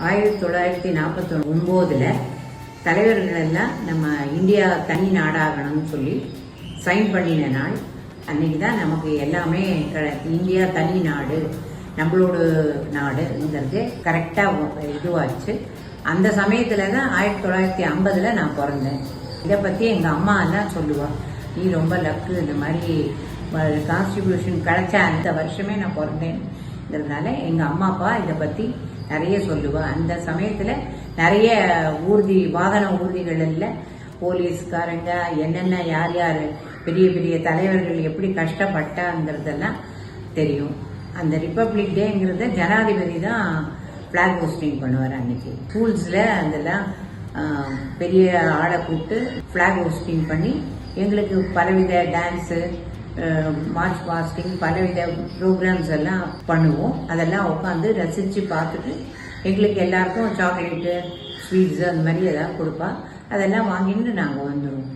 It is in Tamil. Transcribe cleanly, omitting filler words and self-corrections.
1949 தலைவர்கள் எல்லாம் நம்ம இந்தியா தனி நாடாகணும்னு சொல்லி சைன் பண்ணின நாள் அன்னைக்கு தான் நமக்கு எல்லாமே இந்தியா தனி நாடு நம்மளோட நாடுங்கிறது கரெக்டாக இதுவாச்சு. அந்த சமயத்தில் தான் 1950 நான் பிறந்தேன். இதை பற்றி எங்கள் அம்மா எல்லாம் சொல்லுவாள், நீ ரொம்ப லக்கு, இந்த மாதிரி கான்ஸ்டிடியூஷன் கிடைச்ச அந்த வருஷமே நான் பிறந்தேங்கிறதுனால எங்கள் அம்மா அப்பா இதை பற்றி நிறைய சொல்லுவாள். அந்த சமயத்தில் நிறைய வாகன ஊர்திகளில் போலீஸ்காரங்க என்னென்ன யார் யார் பெரிய பெரிய தலைவர்கள் எப்படி கஷ்டப்பட்டாங்கிறதெல்லாம் தெரியும். அந்த ரிப்பப்ளிக் டேங்கிறத ஜனாதிபதி தான் ஃப்ளாக் ஹோஸ்டிங் பண்ணுவார். அன்னைக்கு ஸ்கூல்ஸில் அதெல்லாம் பெரிய ஆளை கூப்பிட்டு ஃப்ளாக் ஹோஸ்டிங் பண்ணி எங்களுக்கு பலவித டான்ஸு, மார்ச் பாஸ்டிங், பலவித ப்ரோக்ராம்ஸ் எல்லாம் பண்ணுவோம். அதெல்லாம் உட்காந்து ரசித்து பார்த்துட்டு எங்களுக்கு எல்லாருக்கும் சாக்லேட்டு, ஸ்வீட்ஸு அந்த மாதிரி எதாவது கொடுப்பா. அதெல்லாம் வாங்கிட்டு நாங்கள் வந்துடுவோம்.